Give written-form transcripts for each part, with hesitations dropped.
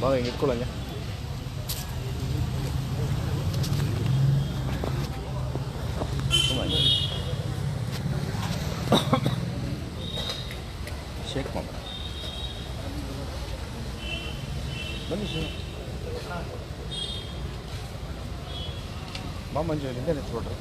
ಬಾಗ ಹಿಂಗೆ ಇಟ್ಕೊಳ್ಳಂಗೆ. ಶೇಕ್ ಮಾಡ ಬನ್ನಿ ಸರ್ ಬಾ ಮಂಜು ಹಿಂದೆ ನಿಂತ್ಕೊಡ್ರಿ.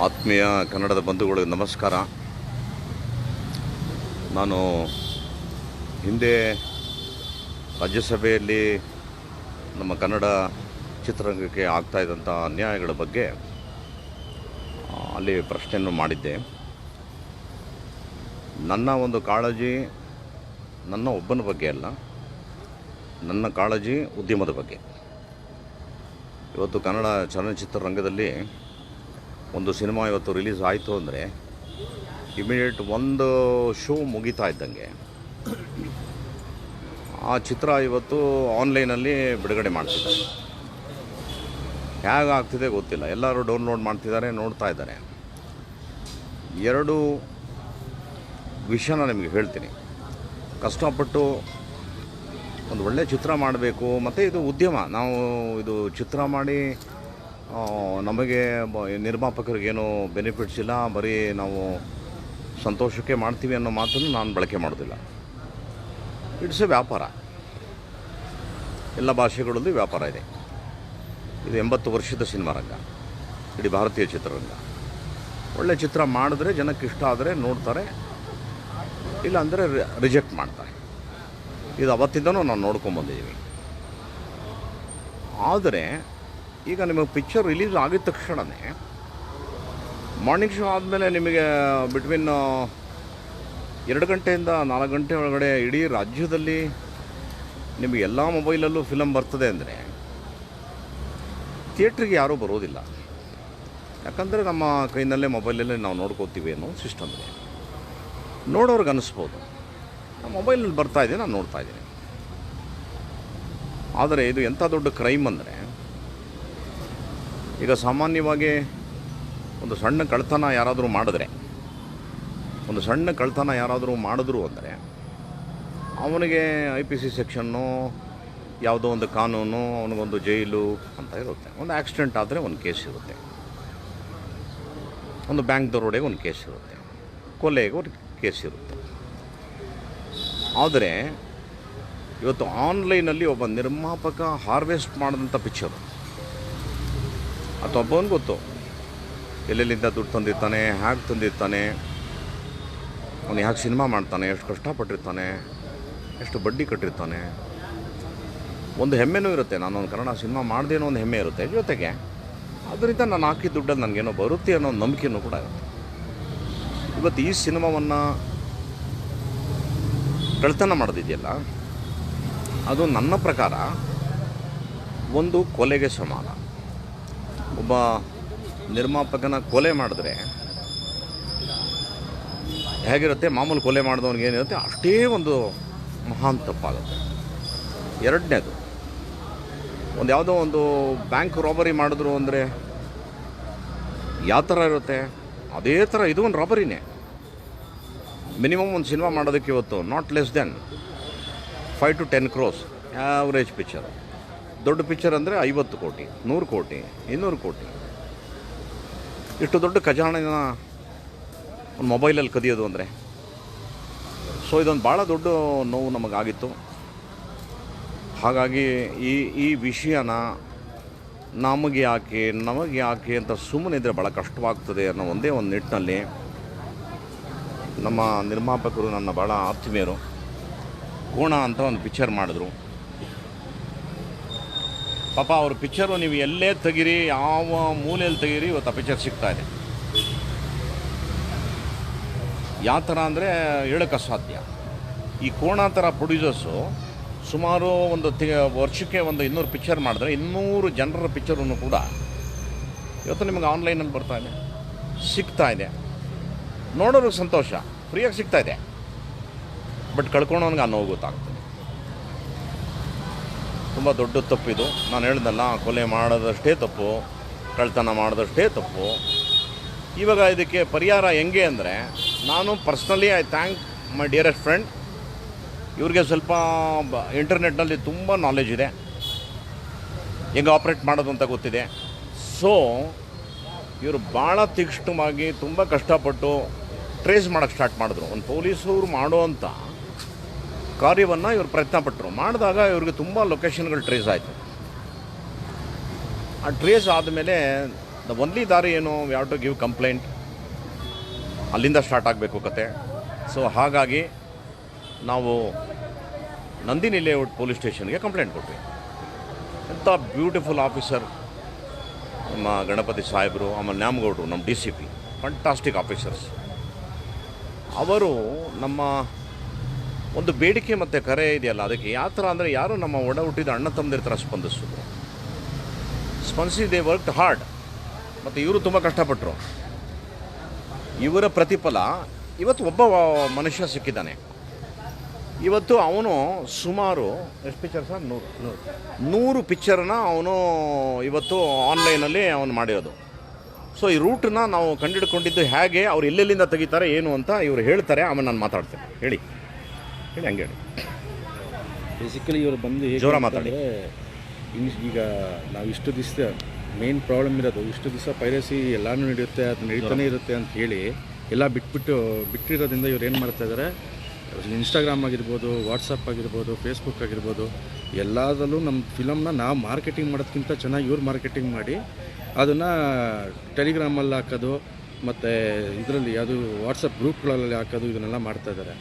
ಆತ್ಮೀಯ ಕನ್ನಡದ ಬಂಧುಗಳಿಗೆ ನಮಸ್ಕಾರ. ನಾನು ಹಿಂದೆ ರಾಜ್ಯಸಭೆಯಲ್ಲಿ ನಮ್ಮ ಕನ್ನಡ ಚಿತ್ರರಂಗಕ್ಕೆ ಆಗ್ತಾಯಿದ್ದಂಥ ಅನ್ಯಾಯಗಳ ಬಗ್ಗೆ ಅಲ್ಲಿ ಪ್ರಶ್ನೆಯನ್ನು ಮಾಡಿದ್ದೆ. ನನ್ನ ಒಂದು ಕಾಳಜಿ ನನ್ನ ಒಬ್ಬನ ಬಗ್ಗೆ ಅಲ್ಲ, ನನ್ನ ಕಾಳಜಿ ಉದ್ಯಮದ ಬಗ್ಗೆ. ಇವತ್ತು ಕನ್ನಡ ಚಲನಚಿತ್ರರಂಗದಲ್ಲಿ ಒಂದು ಸಿನಿಮಾ ಇವತ್ತು ರಿಲೀಸ್ ಆಯಿತು ಅಂದರೆ ಇಮಿಡಿಯೇಟ್ ಒಂದು ಶೋ ಮುಗಿತಾ ಇದ್ದಂಗೆ ಆ ಚಿತ್ರ ಇವತ್ತು ಆನ್ಲೈನಲ್ಲಿ ಬಿಡುಗಡೆ ಮಾಡ್ತಿದ್ದಾರೆ. ಹೇಗೆ ಆಗ್ತಿದೆ ಗೊತ್ತಿಲ್ಲ, ಎಲ್ಲರೂ ಡೌನ್ಲೋಡ್ ಮಾಡ್ತಿದ್ದಾರೆ, ನೋಡ್ತಾ ಇದ್ದಾರೆ. ಎರಡು ವಿಷಯನ ನಿಮಗೆ ಹೇಳ್ತೀನಿ. ಕಷ್ಟಪಟ್ಟು ಒಂದು ಒಳ್ಳೆಯ ಚಿತ್ರ ಮಾಡಬೇಕು, ಮತ್ತು ಇದು ಉದ್ಯಮ. ನಾವು ಇದು ಚಿತ್ರ ಮಾಡಿ ನಮಗೆ ನಿರ್ಮಾಪಕರಿಗೇನು ಬೆನಿಫಿಟ್ಸ್ ಇಲ್ಲ, ಬರೀ ನಾವು ಸಂತೋಷಕ್ಕೆ ಮಾಡ್ತೀವಿ ಅನ್ನೋ ಮಾತನ್ನು ನಾನು ಬಳಕೆ ಮಾಡೋದಿಲ್ಲ. ಇಟ್ಸ್ ಎ ವ್ಯಾಪಾರ. ಎಲ್ಲ ಭಾಷೆಗಳಲ್ಲೂ ವ್ಯಾಪಾರ ಇದೆ. ಇದು 80 ವರ್ಷದ ಸಿನಿಮಾ ರಂಗ, ಇಡೀ ಭಾರತೀಯ ಚಿತ್ರರಂಗ. ಒಳ್ಳೆ ಚಿತ್ರ ಮಾಡಿದ್ರೆ ಜನಕ್ಕೆ ಇಷ್ಟ ಆದರೆ ನೋಡ್ತಾರೆ, ಇಲ್ಲ ಅಂದರೆ ರಿಜೆಕ್ಟ್ ಮಾಡ್ತಾರೆ. ಇದು ಅವತ್ತಿಂದನೂ ನಾವು ನೋಡ್ಕೊಂಬಂದಿದ್ದೀವಿ. ಆದರೆ ಈಗ ನಿಮಗೆ ಪಿಕ್ಚರ್ ರಿಲೀಸ್ ಆಗಿದ ತಕ್ಷಣವೇ ಮಾರ್ನಿಂಗ್ ಶೋ ಆದಮೇಲೆ ನಿಮಗೆ ಬಿಟ್ವೀನ್ 2 ಗಂಟೆಯಿಂದ 4 ಗಂಟೆ ಒಳಗಡೆ ಇಡೀ ರಾಜ್ಯದಲ್ಲಿ ನಿಮಗೆ ಎಲ್ಲ ಮೊಬೈಲಲ್ಲೂ ಫಿಲಮ್ ಬರ್ತದೆ ಅಂದರೆ ಥಿಯೇಟ್ರಿಗೆ ಯಾರೂ ಬರೋದಿಲ್ಲ. ಯಾಕಂದರೆ ನಮ್ಮ ಕೈನಲ್ಲೇ ಮೊಬೈಲಲ್ಲೇ ನಾವು ನೋಡ್ಕೋತೀವಿ ಅನ್ನೋ ಸಿಸ್ಟಮ್ ಇದೆ. ನೋಡೋರ್ಗೆ ಅನ್ನಿಸ್ಬೋದು ನಮ್ಮ ಮೊಬೈಲಲ್ಲಿ ಬರ್ತಾಯಿದೆ, ನಾನು ನೋಡ್ತಾಯಿದ್ದೀನಿ. ಆದರೆ ಇದು ಎಂಥ ದೊಡ್ಡ ಕ್ರೈಮ್ ಅಂದರೆ, ಈಗ ಸಾಮಾನ್ಯವಾಗಿ ಒಂದು ಸಣ್ಣ ಕಳ್ತನ ಯಾರಾದರೂ ಮಾಡಿದ್ರು ಅಂದರೆ ಅವನಿಗೆ IPC ಸೆಕ್ಷನ್ನು, ಯಾವುದೋ ಒಂದು ಕಾನೂನು, ಅವನಿಗೊಂದು ಜೈಲು ಅಂತ ಇರುತ್ತೆ. ಒಂದು ಆಕ್ಸಿಡೆಂಟ್ ಆದರೆ ಒಂದು ಕೇಸ್ ಇರುತ್ತೆ, ಒಂದು ಬ್ಯಾಂಕ್ ದರೋಡೆಗೆ ಒಂದು ಕೇಸ್ ಇರುತ್ತೆ, ಕೊಲೆಗೆ ಒಂದು ಕೇಸ್ ಇರುತ್ತೆ. ಆದರೆ ಇವತ್ತು ಆನ್ಲೈನಲ್ಲಿ ಒಬ್ಬ ನಿರ್ಮಾಪಕ ಹಾರ್ವೆಸ್ಟ್ ಮಾಡಿದಂಥ ಪಿಕ್ಚರು, ಅಥವಾ ಒಬ್ಬನಿಗೆ ಗೊತ್ತು ಎಲ್ಲೆಲ್ಲಿಂದ ದುಡ್ಡು ತಂದಿರ್ತಾನೆ, ಹೇಗೆ ತಂದಿರ್ತಾನೆ, ಅವನು ಹೇಗೆ ಸಿನಿಮಾ ಮಾಡ್ತಾನೆ, ಎಷ್ಟು ಕಷ್ಟಪಟ್ಟಿರ್ತಾನೆ, ಎಷ್ಟು ಬಡ್ಡಿ ಕಟ್ಟಿರ್ತಾನೆ. ಒಂದು ಹೆಮ್ಮೆನೂ ಇರುತ್ತೆ, ನಾನೊಂದು ಕನ್ನಡ ಸಿನಿಮಾ ಮಾಡಿದೆ ಅನ್ನೋ ಒಂದು ಹೆಮ್ಮೆ ಇರುತ್ತೆ. ಜೊತೆಗೆ ಅದರಿಂದ ನಾನು ಹಾಕಿದ ದುಡ್ಡಲ್ಲಿ ನನಗೇನೋ ಬರುತ್ತೆ ಅನ್ನೋ ಒಂದು ನಂಬಿಕೆಯೂ ಕೂಡ ಇರುತ್ತೆ. ಇವತ್ತು ಈ ಸಿನಿಮಾವನ್ನು ಕಳ್ತನ ಮಾಡೋದಿದೆಯಲ್ಲ, ಅದು ನನ್ನ ಪ್ರಕಾರ ಒಂದು ಕೊಲೆಗೆ ಸಮಾನ. ಒಬ್ಬ ನಿರ್ಮಾಪಕನ ಕೊಲೆ ಮಾಡಿದ್ರೆ ಹೇಗಿರುತ್ತೆ, ಮಾಮೂಲು ಕೊಲೆ ಮಾಡಿದವನಿಗೆ ಏನಿರುತ್ತೆ ಅಷ್ಟೇ ಒಂದು ಮಹಾನ್ ತಪ್ಪಾಗುತ್ತೆ. ಎರಡನೇದು, ಒಂದು ಯಾವುದೋ ಒಂದು ಬ್ಯಾಂಕ್ ರಾಬರಿ ಮಾಡಿದ್ರು ಅಂದರೆ ಯಾವ ಥರ ಇರುತ್ತೆ, ಅದೇ ಥರ ಇದು ಒಂದು ರಾಬರಿನೇ. ಮಿನಿಮಮ್ ಒಂದು ಸಿನಿಮಾ ಮಾಡೋದಕ್ಕೆ ಇವತ್ತು not less than 5 to 10 crores average picture. ದೊಡ್ಡ ಪಿಕ್ಚರ್ ಅಂದರೆ 50 ಕೋಟಿ, 100 ಕೋಟಿ, 200 ಕೋಟಿ. ಇಷ್ಟು ದೊಡ್ಡ ಖಜಾನೆನ ಒಂದು ಮೊಬೈಲಲ್ಲಿ ಕದಿಯೋದು ಅಂದರೆ, ಸೊ ಇದೊಂದು ಭಾಳ ದೊಡ್ಡ ನೋವು ನಮಗಾಗಿತ್ತು. ಹಾಗಾಗಿ ಈ ವಿಷಯನ ನಮಗೆ ಯಾಕೆ ಅಂತ ಸುಮ್ಮನಿದ್ರೆ ಭಾಳ ಕಷ್ಟವಾಗ್ತದೆ ಅನ್ನೋ ಒಂದೇ ಒಂದು ನಿಟ್ಟಿನಲ್ಲಿ ನಮ್ಮ ನಿರ್ಮಾಪಕರು ನನ್ನ ಭಾಳ ಆತ್ಮೀಯರು ಕೋಣ ಅಂತ ಒಂದು ಪಿಕ್ಚರ್ ಮಾಡಿದ್ರು. ಪಾಪ ಅವ್ರ ಪಿಕ್ಚರು ನೀವು ಎಲ್ಲೇ ತೆಗೀರಿ, ಯಾವ ಮೂಲೆಯಲ್ಲಿ ತೆಗೀರಿ, ಇವತ್ತು ಆ ಪಿಕ್ಚರ್ ಸಿಗ್ತಾಯಿದೆ. ಯಾವ ಥರ ಅಂದರೆ ಹೇಳೋಕ್ಕೆ ಅಸಾಧ್ಯ. ಈ ಕೋಣ ಥರ ಪ್ರೊಡ್ಯೂಸರ್ಸು ಸುಮಾರು ಒಂದು ವರ್ಷಕ್ಕೆ ಒಂದು 200 ಪಿಕ್ಚರ್ ಮಾಡಿದ್ರೆ 200 ಜನರ ಪಿಕ್ಚರನ್ನು ಕೂಡ ಇವತ್ತು ನಿಮಗೆ ಆನ್ಲೈನಲ್ಲಿ ಬರ್ತಾಯಿದೆ, ಸಿಗ್ತಾ ಇದೆ, ನೋಡೋರಿಗೆ ಸಂತೋಷ, ಫ್ರೀಯಾಗಿ ಸಿಗ್ತಾ ಇದೆ. ಬಟ್ ಕಳ್ಕೊಳೋನ್ಗೆ ಆ ನೋವು ಗೊತ್ತಾಗ್ತದೆ. ತುಂಬ ದೊಡ್ಡ ತಪ್ಪಿದು. ನಾನು ಹೇಳ್ದಲ್ಲ, ಕೊಲೆ ಮಾಡೋದಷ್ಟೇ ತಪ್ಪು, ಕಳ್ತನ ಮಾಡೋದಷ್ಟೇ ತಪ್ಪು. ಇವಾಗ ಇದಕ್ಕೆ ಪರಿಹಾರ ಹೆಂಗೆ ಅಂದರೆ, ನಾನು personally I thank my dearest friend. ಇವ್ರಿಗೆ ಸ್ವಲ್ಪ ಇಂಟರ್ನೆಟ್ನಲ್ಲಿ ತುಂಬ ನಾಲೆಜ್ ಇದೆ, ಹೆಂಗೆ ಆಪ್ರೇಟ್ ಮಾಡೋದು ಅಂತ ಗೊತ್ತಿದೆ. ಸೊ ಇವರು ಭಾಳ ತೀಕ್ಷ್ಣವಾಗಿ ತುಂಬ ಕಷ್ಟಪಟ್ಟು ಟ್ರೇಸ್ ಮಾಡೋಕ್ಕೆ ಸ್ಟಾರ್ಟ್ ಮಾಡಿದ್ರು. ಒಂದು ಪೊಲೀಸರು ಮಾಡುವಂಥ ಕಾರ್ಯವನ್ನು ಇವರು ಪ್ರಯತ್ನ ಪಟ್ಟರು. ಮಾಡಿದಾಗ ಇವ್ರಿಗೆ ತುಂಬ ಲೊಕೇಶನ್ಗಳು ಟ್ರೇಸ್ ಆಯಿತು. ಆ ಟ್ರೇಸ್ ಆದಮೇಲೆ ದ ಒನ್ಲಿ ದಾರಿ ಏನು, ಯಾವ ಟು ಗಿವ್ ಕಂಪ್ಲೇಂಟ್, ಅಲ್ಲಿಂದ ಸ್ಟಾರ್ಟ್ ಆಗಬೇಕು ಕತೆ. ಸೊ ಹಾಗಾಗಿ ನಾವು ನಂದಿನಿ ಲೇಔಟ್ ಪೊಲೀಸ್ ಸ್ಟೇಷನ್ಗೆ ಕಂಪ್ಲೇಂಟ್ ಕೊಟ್ವಿ. ಎಂಥ ಬ್ಯೂಟಿಫುಲ್ ಆಫೀಸರ್ ನಮ್ಮ ಗಣಪತಿ ಸಾಹೇಬರು, ಆಮೇಲೆ ನ್ಯಾಮಗೌಡರು, ನಮ್ಮ DCP, ಫಂಟಾಸ್ಟಿಕ್ ಆಫೀಸರ್ಸ್. ಅವರು ನಮ್ಮ ಒಂದು ಬೇಡಿಕೆ ಮತ್ತು ಕರೆ ಇದೆಯಲ್ಲ, ಅದಕ್ಕೆ ಯಾವ ಥರ ಅಂದರೆ, ಯಾರು ನಮ್ಮ ಒಡ ಹುಟ್ಟಿದ ಅಣ್ಣ ತಮ್ಮದಿರ ಥರ ಸ್ಪಂದಿಸಿ ದೇ ವರ್ಕ್ಡ್ ಹಾರ್ಡ್. ಮತ್ತು ಇವರು ತುಂಬ ಕಷ್ಟಪಟ್ಟರು. ಇವರ ಪ್ರತಿಫಲ ಇವತ್ತು ಒಬ್ಬ ಮನುಷ್ಯ ಸಿಕ್ಕಿದ್ದಾನೆ. ಇವತ್ತು ಅವನು ಸುಮಾರು ಎಷ್ಟು ಪಿಕ್ಚರ್ ಸರ್, 100 ಪಿಕ್ಚರನ್ನ ಅವನು ಇವತ್ತು ಆನ್ಲೈನಲ್ಲಿ ಅವನು ಮಾಡಿರೋದು. ಸೊ ಈ ರೂಟನ್ನ ನಾವು ಕಂಡುಹಿಡ್ಕೊಂಡಿದ್ದು ಹೇಗೆ, ಅವ್ರು ಎಲ್ಲೆಲ್ಲಿಂದ ತೆಗಿತಾರೆ ಏನು ಅಂತ ಇವರು ಹೇಳ್ತಾರೆ. ಆಮೇಲೆ ನಾನು ಮಾತಾಡ್ತೇನೆ. ಹೇಳಿ ಹಂಗೆ ಹೇಳಿ. ಬೇಸಿಕಲಿ ಇವರು ಬಂದು ಜೋರ ಮಾತಾಡಿ. ಈಗ ನಾವು ಇಷ್ಟು ದಿವಸ ಮೇನ್ ಪ್ರಾಬ್ಲಮ್ ಇರೋದು, ಇಷ್ಟು ದಿವಸ ಪೈರಸಿ ಎಲ್ಲನೂ ನಡೆಯುತ್ತೆ, ಅದು ನಡೀತಾನೆ ಇರುತ್ತೆ ಅಂತ ಹೇಳಿ ಎಲ್ಲ ಬಿಟ್ಟಿರೋದ್ರಿಂದ ಇವ್ರು ಏನು ಮಾಡ್ತಾ ಇದ್ದಾರೆ, ಇನ್ಸ್ಟಾಗ್ರಾಮ್ ಆಗಿರ್ಬೋದು, ವಾಟ್ಸಪ್ ಆಗಿರ್ಬೋದು, ಫೇಸ್ಬುಕ್ ಆಗಿರ್ಬೋದು, ಎಲ್ಲದರಲ್ಲೂ ನಮ್ಮ ಫಿಲಮ್ನ ನಾವು ಮಾರ್ಕೆಟಿಂಗ್ ಮಾಡೋದಕ್ಕಿಂತ ಚೆನ್ನಾಗಿ ಇವ್ರು ಮಾರ್ಕೆಟಿಂಗ್ ಮಾಡಿ ಅದನ್ನು ಟೆಲಿಗ್ರಾಮಲ್ಲಿ ಹಾಕೋದು, ಮತ್ತು ಇದರಲ್ಲಿ ಯಾವುದು ವಾಟ್ಸಪ್ ಗ್ರೂಪ್ಗಳಲ್ಲಿ ಹಾಕೋದು, ಇದನ್ನೆಲ್ಲ ಮಾಡ್ತಾಯಿದ್ದಾರೆ.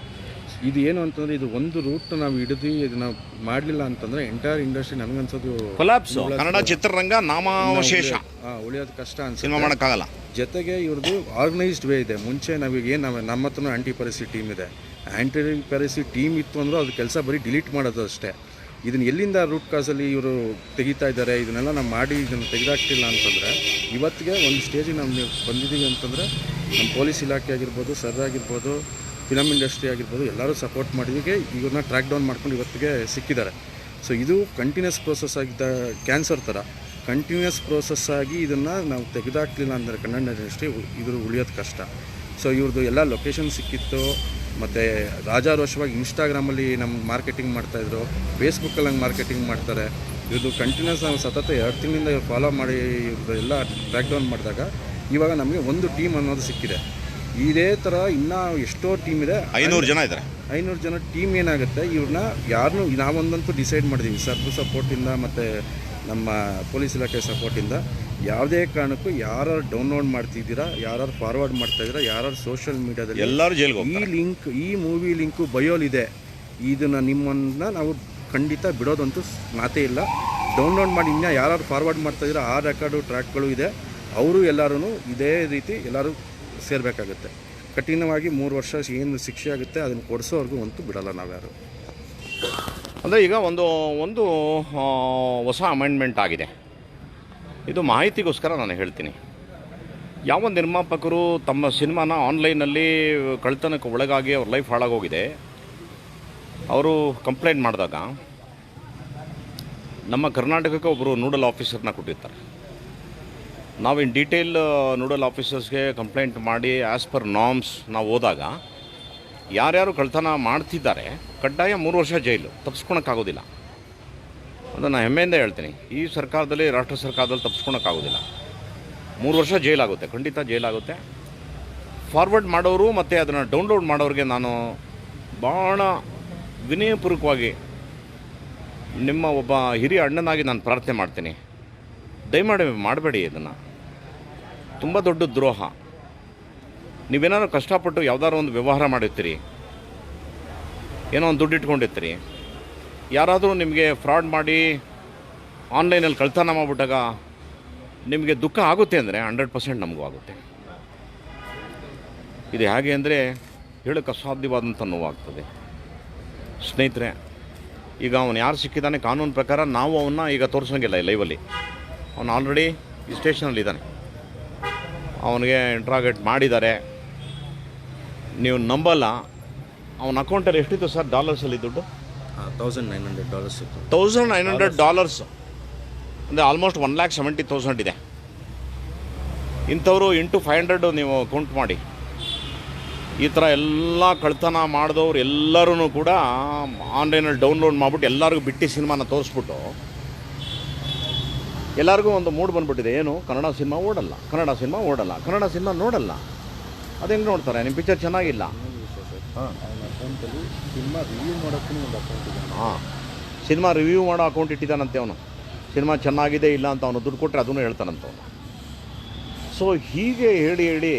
ಇದು ಏನು ಅಂತಂದರೆ, ಇದು ಒಂದು ರೂಟ್ ನಾವು ಹಿಡಿದು ಇದನ್ನು ಮಾಡಲಿಲ್ಲ ಅಂತಂದರೆ ಎಂಟೈರ್ ಇಂಡಸ್ಟ್ರಿ ನನಗನ್ಸೋದು ಕೊಲಾಪ್ಸು. ಕನ್ನಡ ಚಿತ್ರರಂಗ ನಾಮಾವಶೇಷ, ಉಳಿಯೋದು ಕಷ್ಟ ಅನ್ಸುತ್ತೆ, ಸಿನಿಮಾ ಮಾಡೋಕ್ಕಾಗಲ್ಲ. ಜೊತೆಗೆ ಇವ್ರದ್ದು ಆರ್ಗನೈಸ್ಡ್ ವೇ ಇದೆ. ಮುಂಚೆ ನಾವೀಗೇನು ನಮ್ಮ ಹತ್ರನೂ ಆ್ಯಂಟಿ ಪೈರಸಿ ಟೀಮ್ ಇದೆ. ಆ್ಯಂಟಿ ಪೈರಸಿ ಟೀಮ್ ಇತ್ತು ಅಂದರೂ ಅದು ಕೆಲಸ ಬರೀ ಡಿಲೀಟ್ ಮಾಡೋದು ಅಷ್ಟೇ. ಇದನ್ನು ಎಲ್ಲಿಂದ ರೂಟ್ ಕಾಸಲ್ಲಿ ಇವರು ತೆಗಿತಾ ಇದ್ದಾರೆ, ಇದನ್ನೆಲ್ಲ ನಾವು ಮಾಡಿ ಇದನ್ನು ತೆಗೆದಾಕ್ತಿಲ್ಲ ಅಂತಂದರೆ ಇವತ್ತಿಗೆ ಒಂದು ಸ್ಟೇಜಿಗೆ ನಾವು ಬಂದಿದ್ದೀವಿ ಅಂತಂದರೆ ನಮ್ಮ ಪೊಲೀಸ್ ಇಲಾಖೆ ಆಗಿರ್ಬೋದು, ಸರ್ ಆಗಿರ್ಬೋದು, ಫಿಲಮ್ ಇಂಡಸ್ಟ್ರಿ ಆಗಿರ್ಬೋದು, ಎಲ್ಲರೂ ಸಪೋರ್ಟ್ ಮಾಡಿದಿಗೆ ಇವ್ರನ್ನ ಟ್ರ್ಯಾಕ್ ಡೌನ್ ಮಾಡ್ಕೊಂಡು ಇವತ್ತಿಗೆ ಸಿಕ್ಕಿದ್ದಾರೆ. ಸೊ ಇದು ಕಂಟಿನ್ಯೂಸ್ ಪ್ರೋಸೆಸ್ ಆಗಿದ್ದ ಕ್ಯಾನ್ಸರ್ ಥರ ಕಂಟಿನ್ಯೂಸ್ ಪ್ರೋಸೆಸ್ ಆಗಿ ಇದನ್ನು ನಾವು ತೆಗೆದಾಕ್ಲಿಲ್ಲ ಅಂದರೆ ಕನ್ನಡ ಇಂಡಸ್ಟ್ರಿ ಇದ್ರ ಉಳಿಯೋದು ಕಷ್ಟ. ಸೊ ಇವ್ರದ್ದು ಎಲ್ಲ ಲೊಕೇಶನ್ ಸಿಕ್ಕಿತ್ತು. ಮತ್ತು ರಾಜಾರೋಷವಾಗಿ ಇನ್ಸ್ಟಾಗ್ರಾಮಲ್ಲಿ ನಮ್ಮ ಮಾರ್ಕೆಟಿಂಗ್ ಮಾಡ್ತಾಯಿದ್ರು, ಫೇಸ್ಬುಕ್ಕಲ್ಲಿ ಹಂಗೆ ಮಾರ್ಕೆಟಿಂಗ್ ಮಾಡ್ತಾರೆ. ಇವ್ರದ್ದು ಕಂಟಿನ್ಯೂಸ್ ನಾವು ಸತತ 2 ತಿಂಗಳಿಂದ ಇವ್ರು ಫಾಲೋ ಮಾಡಿ ಇವ್ರದ್ದು ಎಲ್ಲ ಟ್ರ್ಯಾಕ್ ಡೌನ್ ಮಾಡಿದಾಗ ಇವಾಗ ನಮಗೆ ಒಂದು ಟೀಮ್ ಅನ್ನೋದು ಸಿಕ್ಕಿದೆ. ಇದೇ ಥರ ಇನ್ನೂ ಎಷ್ಟೋ ಟೀಮ್ ಇದೆ, 500 ಜನ ಇದ್ದಾರೆ. 500 ಜನ ಟೀಮ್ ಏನಾಗುತ್ತೆ, ಇವ್ರನ್ನ ಯಾರನ್ನೂ ನಾವೊಂದಂತೂ ಡಿಸೈಡ್ ಮಾಡಿದ್ದೀವಿ, ಸರ್ದು ಸಪೋರ್ಟಿಂದ ಮತ್ತು ನಮ್ಮ ಪೊಲೀಸ್ ಇಲಾಖೆ ಸಪೋರ್ಟಿಂದ. ಯಾವುದೇ ಕಾರಣಕ್ಕೂ ಯಾರು ಡೌನ್ಲೋಡ್ ಮಾಡ್ತಿದ್ದೀರಾ, ಯಾರು ಫಾರ್ವರ್ಡ್ ಮಾಡ್ತಾಯಿದ್ದೀರಾ, ಯಾರು ಸೋಷಿಯಲ್ ಮೀಡಿಯಾದಲ್ಲಿ ಎಲ್ಲರೂ ಜೈಲಿಗೆ ಹೋಗ್ತಾರೆ. ಈ ಲಿಂಕ್, ಈ ಮೂವಿ ಲಿಂಕು ಬಯೋಲಿದೆ, ಇದನ್ನು ನಿಮ್ಮನ್ನು ನಾವು ಖಂಡಿತ ಬಿಡೋದಂತೂ ಮಾತೇ ಇಲ್ಲ. ಡೌನ್ಲೋಡ್ ಮಾಡಿ ಇನ್ನು ಯಾರು ಫಾರ್ವರ್ಡ್ ಮಾಡ್ತಾಯಿದ್ದೀರಾ ಆ ರೆಕಾರ್ಡು ಟ್ರ್ಯಾಕ್ಗಳು ಇದೆ, ಅವರು ಎಲ್ಲರೂ ಇದೇ ರೀತಿ ಎಲ್ಲರೂ ಸೇರಬೇಕಾಗುತ್ತೆ. ಕಠಿಣವಾಗಿ 3 ವರ್ಷ ಏನು ಶಿಕ್ಷೆ ಆಗುತ್ತೆ ಅದನ್ನು ಕೊಡಿಸೋವರೆಗೂ ಅಂತೂ ಬಿಡಲ್ಲ ನಾವ್ಯಾರು. ಅಂದರೆ ಈಗ ಒಂದು ಹೊಸ ಅಮೆಂಡ್ಮೆಂಟ್ ಆಗಿದೆ. ಇದು ಮಾಹಿತಿಗೋಸ್ಕರ ನಾನು ಹೇಳ್ತೀನಿ. ಯಾವ ನಿರ್ಮಾಪಕರು ತಮ್ಮ ಸಿನಿಮಾನ ಆನ್ಲೈನಲ್ಲಿ ಕಳ್ತನಕ್ಕೆ ಒಳಗಾಗಿ ಅವ್ರ ಲೈಫ್ ಹಾಳಾಗೋಗಿದೆ, ಅವರು ಕಂಪ್ಲೇಂಟ್ ಮಾಡಿದಾಗ ನಮ್ಮ ಕರ್ನಾಟಕಕ್ಕೆ ಒಬ್ಬರು ನೋಡಲ್ ಆಫೀಸರ್ನ ಕೊಟ್ಟಿರ್ತಾರೆ. ನಾವು ಇನ್ ಡೀಟೇಲ್ ನೋಡಲ್ ಆಫೀಸರ್ಸ್ಗೆ ಕಂಪ್ಲೇಂಟ್ ಮಾಡಿ ಆ್ಯಸ್ ಪರ್ ನಾರ್ಮ್ಸ್ ನಾವು ಹೋದಾಗ ಯಾರ್ಯಾರು ಕಳ್ತನ ಮಾಡ್ತಿದ್ದಾರೆ ಕಡ್ಡಾಯ 3 ವರ್ಷ ಜೈಲು, ತಪ್ಪಿಸ್ಕೊಳಕ್ಕಾಗೋದಿಲ್ಲ. ಅದನ್ನು ಹೆಮ್ಮೆಯಿಂದ ಹೇಳ್ತೀನಿ. ಈ ಸರ್ಕಾರದಲ್ಲಿ, ರಾಷ್ಟ್ರ ಸರ್ಕಾರದಲ್ಲಿ ತಪ್ಪಿಸ್ಕೊಳಕ್ಕಾಗೋದಿಲ್ಲ. 3 ವರ್ಷ ಜೈಲಾಗುತ್ತೆ, ಖಂಡಿತ ಜೈಲಾಗುತ್ತೆ. ಫಾರ್ವರ್ಡ್ ಮಾಡೋರು ಮತ್ತು ಅದನ್ನು ಡೌನ್ಲೋಡ್ ಮಾಡೋರಿಗೆ ನಾನು ಭಾಳ ವಿನಯಪೂರ್ವಕವಾಗಿ ನಿಮ್ಮ ಒಬ್ಬ ಹಿರಿಯ ಅಣ್ಣನಾಗಿ ನಾನು ಪ್ರಾರ್ಥನೆ ಮಾಡ್ತೀನಿ, ದಯಮಾಡಿ ಮಾಡಬೇಡಿ. ಇದನ್ನು ತುಂಬ ದೊಡ್ಡ ದ್ರೋಹ. ನೀವೇನಾದ್ರು ಕಷ್ಟಪಟ್ಟು ಯಾವುದಾದ್ರು ಒಂದು ವ್ಯವಹಾರ ಮಾಡಿರ್ತೀರಿ, ಏನೋ ಒಂದು ದುಡ್ಡು ಇಟ್ಕೊಂಡಿರ್ತೀರಿ, ಯಾರಾದರೂ ನಿಮಗೆ ಫ್ರಾಡ್ ಮಾಡಿ ಆನ್ಲೈನಲ್ಲಿ ಕಳ್ತನ ಮಾಡಿಬಿಟ್ಟಾಗ ನಿಮಗೆ ದುಃಖ ಆಗುತ್ತೆ ಅಂದರೆ 100% ನಮಗೂ ಆಗುತ್ತೆ. ಇದು ಹೇಗೆ ಅಂದರೆ, ಹೇಳೋಕ್ಕೆ ಅಸಾಧ್ಯವಾದಂಥ ನೋವಾಗ್ತದೆ. ಸ್ನೇಹಿತರೆ, ಈಗ ಅವನು ಯಾರು ಸಿಕ್ಕಿದ್ದಾನೆ ಕಾನೂನು ಪ್ರಕಾರ ನಾವು ಅವನ್ನ ಈಗ ತೋರಿಸೋಂಗಿಲ್ಲ ಈ ಲೈವಲ್ಲಿ. ಅವನು ಆಲ್ರೆಡಿ ಈ ಸ್ಟೇಷನಲ್ಲಿದ್ದಾನೆ. ಅವನಿಗೆ ಇಂಟ್ರಾಗೇಟ್ ಮಾಡಿದ್ದಾರೆ. ನೀವು ನಂಬಲ್ಲ, ಅವನ ಅಕೌಂಟಲ್ಲಿ ಎಷ್ಟಿತ್ತು ಸರ್ ಡಾಲರ್ಸಲ್ಲಿ ದುಡ್ಡು? $1,900 ಇತ್ತು. $1,900 ಅಂದರೆ ಆಲ್ಮೋಸ್ಟ್ 1,70,000 ಇದೆ. ಇಂಥವರು ಇಂಟು 500 ನೀವು ಕೌಂಟ್ ಮಾಡಿ. ಈ ಥರ ಎಲ್ಲ ಕಳ್ತನ ಮಾಡಿದವ್ರು ಎಲ್ಲರೂ ಕೂಡ ಆನ್ಲೈನಲ್ಲಿ ಡೌನ್ಲೋಡ್ ಮಾಡಿಬಿಟ್ಟು ಎಲ್ಲರಿಗೂ ಬಿಟ್ಟು ಸಿನಿಮಾನ ತೋರಿಸ್ಬಿಟ್ಟು ಎಲ್ಲರಿಗೂ ಒಂದು ಮೂಡ್ ಬಂದುಬಿಟ್ಟಿದೆ. ಏನು, ಕನ್ನಡ ಸಿನಿಮಾ ಓಡಲ್ಲ, ಕನ್ನಡ ಸಿನಿಮಾ ಓಡಲ್ಲ, ಕನ್ನಡ ಸಿನಿಮಾ ನೋಡಲ್ಲ. ಅದು ಹೆಂಗೆ ನೋಡ್ತಾರೆ? ನಿಮ್ಮ ಪಿಕ್ಚರ್ ಚೆನ್ನಾಗಿಲ್ಲ. ಹಾಂ, ಅವನ ಅಕೌಂಟಲ್ಲಿ ಸಿನಿಮಾ ರಿವ್ಯೂ ಮಾಡೋಕ್ಕೂ ಒಂದು ಅಕೌಂಟ್ ಇದೆ. ಹಾಂ, ಸಿನಿಮಾ ರಿವ್ಯೂ ಮಾಡೋ ಅಕೌಂಟ್ ಇಟ್ಟಿದ್ದಾನಂತೆ ಅವನು. ಸಿನಿಮಾ ಚೆನ್ನಾಗಿದೆ ಇಲ್ಲ ಅಂತ ಅವನು ದುಡ್ಡು ಕೊಟ್ಟರೆ ಅದನ್ನು ಹೇಳ್ತಾನಂತ ಅವನು. ಸೊ ಹೀಗೆ ಹೇಳಿ ಹೇಳಿ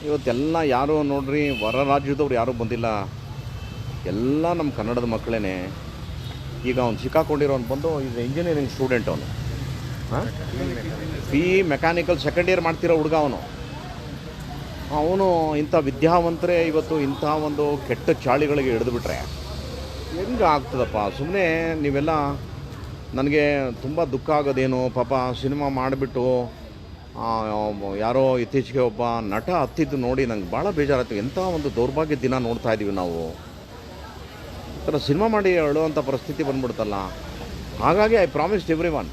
ಇವತ್ತೆಲ್ಲ ಯಾರು ನೋಡ್ರಿ, ಹೊರ ರಾಜ್ಯದವ್ರು ಯಾರೂ ಬಂದಿಲ್ಲ, ಎಲ್ಲ ನಮ್ಮ ಕನ್ನಡದ ಮಕ್ಕಳೇ. ಈಗ ಅವ್ನು ಸಿಕ್ಕಾಕೊಂಡಿರೋನು ಬಂದು ಈಗ ಇಂಜಿನಿಯರಿಂಗ್ ಸ್ಟೂಡೆಂಟ್ ಅವನು. ಹಾಂ, ಮೆಕ್ಯಾನಿಕಲ್ ಸೆಕೆಂಡ್ ಇಯರ್ ಮಾಡ್ತಿರೋ ಹುಡುಗ ಅವನು ಇಂಥ ವಿದ್ಯಾವಂತರೇ ಇವತ್ತು ಇಂಥ ಒಂದು ಕೆಟ್ಟ ಚಾಳಿಗಳಿಗೆ ಹಿಡಿದುಬಿಟ್ರೆ ಹೆಂಗೆ ಆಗ್ತದಪ್ಪ? ಸುಮ್ಮನೆ ನೀವೆಲ್ಲ ನನಗೆ ತುಂಬ ದುಃಖ ಆಗೋದೇನು, ಪಾಪ ಸಿನಿಮಾ ಮಾಡಿಬಿಟ್ಟು ಯಾರೋ ಇತ್ತೀಚೆಗೆ ಒಬ್ಬ ನಟ ಹತ್ತಿದ್ದು ನೋಡಿ ನಂಗೆ ಭಾಳ ಬೇಜಾರಾಯ್ತು. ಎಂಥ ಒಂದು ದೌರ್ಭಾಗ್ಯ ದಿನ ನೋಡ್ತಾ ಇದ್ದೀವಿ ನಾವು. ಈ ಥರ ಸಿನಿಮಾ ಮಾಡಿ ಹೇಳುವಂಥ ಪರಿಸ್ಥಿತಿ ಬಂದ್ಬಿಡ್ತಲ್ಲ. ಹಾಗಾಗಿ ಐ ಪ್ರಾಮಿಸ್ಡ್ ಎವ್ರಿ ಒನ್,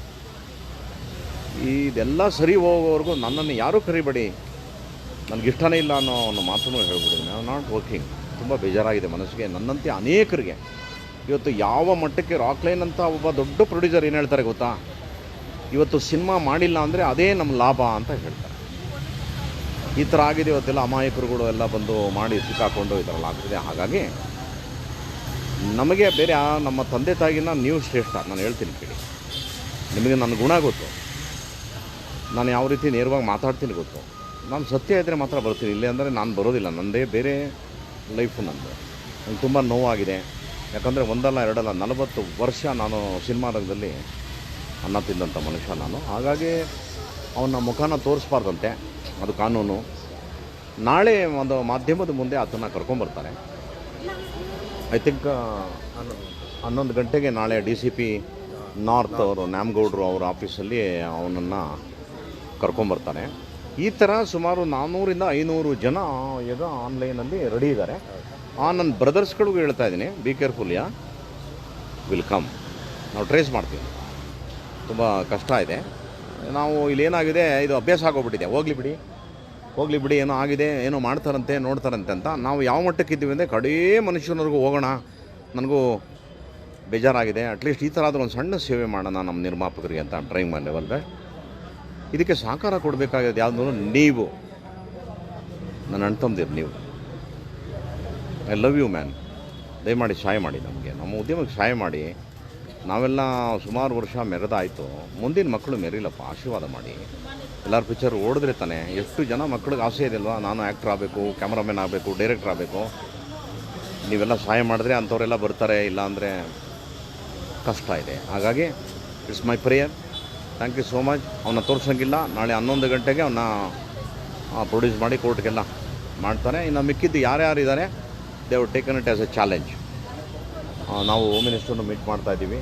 ಇದೆಲ್ಲ ಸರಿ ಹೋಗೋವರೆಗೂ ನನ್ನನ್ನು ಯಾರೂ ಕರಿಬೇಡಿ, ನನಗಿಷ್ಟನೇ ಇಲ್ಲ ಅನ್ನೋ ಒಂದು ಮಾತನ್ನು ಹೇಳ್ಬಿಟ್ಟಿದ್ದೀನಿ. I am not working. ತುಂಬ ಬೇಜಾರಾಗಿದೆ ಮನಸ್ಸಿಗೆ. ನನ್ನಂತೆ ಅನೇಕರಿಗೆ ಇವತ್ತು ಯಾವ ಮಟ್ಟಕ್ಕೆ ರಾಕ್ಲೈನ್ ಅಂತ ಒಬ್ಬ ದೊಡ್ಡ ಪ್ರೊಡ್ಯೂಸರ್ ಏನು ಹೇಳ್ತಾರೆ ಗೊತ್ತಾ? ಇವತ್ತು ಸಿನಿಮಾ ಮಾಡಿಲ್ಲ ಅಂದರೆ ಅದೇ ನಮ್ಮ ಲಾಭ ಅಂತ ಹೇಳ್ತಾರೆ. ಈ ಥರ ಆಗಿದೆ ಇವತ್ತೆಲ್ಲ. ಅಮಾಯಕರುಗಳು ಎಲ್ಲ ಬಂದು ಮಾಡಿ ಸಿಕ್ಕಾಕೊಂಡು ಈ ಥರ ಆಗ್ತಿದೆ. ಹಾಗಾಗಿ ನಮಗೆ ಬೇರೆ ನಮ್ಮ ತಂದೆ ತಾಯಿಗಿನ್ನ ನೀವು ಶ್ರೇಷ್ಠ. ನಾನು ಹೇಳ್ತೀನಿ ಕೇಳಿ, ನಿಮಗೆ ನನ್ನ ಗುಣ ಗೊತ್ತು, ನಾನು ಯಾವ ರೀತಿ ನೇರವಾಗಿ ಮಾತಾಡ್ತೀನಿ ಗೊತ್ತು. ನಾನು ಸತ್ಯ ಇದ್ದರೆ ಮಾತ್ರ ಬರ್ತೀನಿ, ಇಲ್ಲೇ ಅಂದರೆ ನಾನು ಬರೋದಿಲ್ಲ. ನನ್ನದೇ ಬೇರೆ ಲೈಫು ನಂದು. ನನಗೆ ತುಂಬ ನೋವಾಗಿದೆ. ಯಾಕಂದರೆ ಒಂದಲ್ಲ ಎರಡಲ್ಲ 40 ವರ್ಷ ನಾನು ಸಿನಿಮಾ ರಂಗದಲ್ಲಿ ಅನ್ನ ತಿಂದಂಥ ಮನುಷ್ಯ ನಾನು. ಹಾಗಾಗಿ ಅವನ ಮುಖನ ತೋರಿಸ್ಬಾರ್ದಂತೆ, ಅದು ಕಾನೂನು. ನಾಳೆ ಒಂದು ಮಾಧ್ಯಮದ ಮುಂದೆ ಆತನ ಕರ್ಕೊಂಬರ್ತಾರೆ. ಐ ಥಿಂಕ್ 11 ಗಂಟೆಗೆ ನಾಳೆ DCP ನಾರ್ತ್ ಅವರು ನ್ಯಾಮಗೌಡರು ಅವರ ಆಫೀಸಲ್ಲಿ ಅವನನ್ನು ಕರ್ಕೊಂಬರ್ತಾರೆ. ಈ ಥರ ಸುಮಾರು 400ರಿಂದ 500 ಜನ ಈಗ ಆನ್ಲೈನಲ್ಲಿ ರೆಡಿ ಇದ್ದಾರೆ. ನನ್ನ ಬ್ರದರ್ಸ್ಗಳಿಗೂ ಹೇಳ್ತಾ ಇದ್ದೀನಿ, ಬಿ ಕೇರ್ಫುಲ್, ವಿಲ್ ಕಮ್. ನಾವು ಟ್ರೇಸ್ ಮಾಡ್ತೀವಿ. ತುಂಬ ಕಷ್ಟ ಇದೆ. ನಾವು ಇಲ್ಲೇನಾಗಿದೆ, ಇದು ಅಭ್ಯಾಸ ಆಗೋಗ್ಬಿಟ್ಟಿದೆ. ಹೋಗಲಿ ಬಿಡಿ ಏನೋ ಆಗಿದೆ, ಏನೋ ಮಾಡ್ತಾರಂತೆ ನೋಡ್ತಾರಂತೆ ಅಂತ ನಾವು ಯಾವ ಮಟ್ಟಕ್ಕೆ ಇದ್ದೀವಿ ಅಂದರೆ ಕಡೇ ಮನುಷ್ಯನವ್ರಿಗೂ ಹೋಗೋಣ, ನನಗೂ ಬೇಜಾರಾಗಿದೆ, ಅಟ್ಲೀಸ್ಟ್ ಈ ಥರ ಆದರೂ ಒಂದು ಸಣ್ಣ ಸೇವೆ ಮಾಡೋಣ ನಮ್ಮ ನಿರ್ಮಾಪಕರಿಗೆ ಅಂತ ಟ್ರೈ ಮಾಡಿ ಲೆವೆಲ್ ಬೆಸ್ಟ್. ಇದಕ್ಕೆ ಸಹಕಾರ ಕೊಡಬೇಕಾಗಿದೆ ಯಾವುದೂ ನೀವು, ನನ್ನ ಅಣ್ಣ ತಮ್ಮದಿರು ನೀವು. I love you man. ದಯಮಾಡಿ ಸಹಾಯ ಮಾಡಿ ನಮಗೆ, ನಮ್ಮ ಉದ್ಯಮಕ್ಕೆ ಸಹಾಯ ಮಾಡಿ. ನಾವೆಲ್ಲ ಸುಮಾರು ವರ್ಷ ಮೆರೆದಾಯಿತು, ಮುಂದಿನ ಮಕ್ಕಳು ಮೆರಿಲಪ್ಪ, ಆಶೀರ್ವಾದ ಮಾಡಿ. ಎಲ್ಲರ ಪಿಕ್ಚರ್ ಓಡಿದ್ರೆ ತಾನೆ. ಎಷ್ಟು ಜನ ಮಕ್ಕಳಿಗೆ ಆಸೆ ಇದೆಯಲ್ವ, ನಾನು ಆ್ಯಕ್ಟ್ರ್ ಆಗಬೇಕು, ಕ್ಯಾಮ್ರಾಮನ್ ಆಗಬೇಕು, ಡೈರೆಕ್ಟ್ರ್ ಆಗಬೇಕು. ನೀವೆಲ್ಲ ಸಹಾಯ ಮಾಡಿದ್ರೆ ಅಂಥವರೆಲ್ಲ ಬರ್ತಾರೆ, ಇಲ್ಲಾಂದರೆ ಕಷ್ಟ ಇದೆ. ಹಾಗಾಗಿ it's my prayer. Thank you so much. ಅವನ್ನ ತೋರಿಸೋಂಗಿಲ್ಲ. ನಾಳೆ 11 ಗಂಟೆಗೆ ಅವನ್ನ ಪ್ರೊಡ್ಯೂಸ್ ಮಾಡಿ ಕೋರ್ಟ್ಗೆಲ್ಲ ಮಾಡ್ತಾರೆ. ಇನ್ನು ಮಿಕ್ಕಿದ್ದು ಯಾರ್ಯಾರಿದ್ದಾರೆ they have taken it as a challenge. ನಾವು ಹೋಮ್ ಮಿನಿಸ್ಟ್ರನ್ನು ಮೀಟ್ ಮಾಡ್ತಾಯಿದ್ದೀವಿ,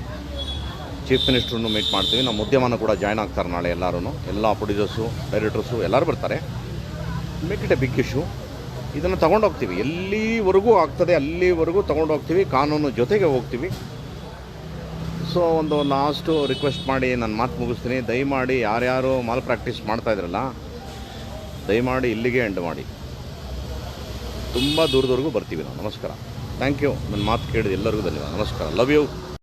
ಚೀಫ್ ಮಿನಿಸ್ಟ್ರನ್ನು ಮೀಟ್ ಮಾಡ್ತೀವಿ. ನಮ್ಮ ಉದ್ಯಮನ ಕೂಡ ಜಾಯ್ನ್ ಆಗ್ತಾರೆ ನಾಳೆ ಎಲ್ಲರೂ. ಎಲ್ಲ ಪ್ರೊಡ್ಯೂಸರ್ಸು, ಡೈರೆಕ್ಟರ್ಸು ಎಲ್ಲರೂ ಬರ್ತಾರೆ. Make it a big issue. ಇದನ್ನು ತೊಗೊಂಡೋಗ್ತೀವಿ, ಎಲ್ಲಿವರೆಗೂ ಆಗ್ತದೆ ಅಲ್ಲಿವರೆಗೂ ತೊಗೊಂಡೋಗ್ತೀವಿ. ಕಾನೂನು ಜೊತೆಗೆ ಹೋಗ್ತೀವಿ. ಸೊ ಒಂದು ಲಾಸ್ಟು ರಿಕ್ವೆಸ್ಟ್ ಮಾಡಿ ನಾನು ಮಾತು ಮುಗಿಸ್ತೀನಿ. ದಯಮಾಡಿ ಯಾರ್ಯಾರು ಮಾಲ್ ಪ್ರಾಕ್ಟೀಸ್ ಮಾಡ್ತಾಯಿದ್ರಲ್ಲ, ದಯಮಾಡಿ ಇಲ್ಲಿಗೆ ಎಂಡ್ ಮಾಡಿ. ತುಂಬ ದೂರದವರೆಗೂ ಬರ್ತೀವಿ ನಾವು. ನಮಸ್ಕಾರ. Thank you. ನನ್ನ ಮಾತು ಕೇಳಿದ ಎಲ್ಲರಿಗೂ ಧನ್ಯವಾದ. ನಮಸ್ಕಾರ. Love you.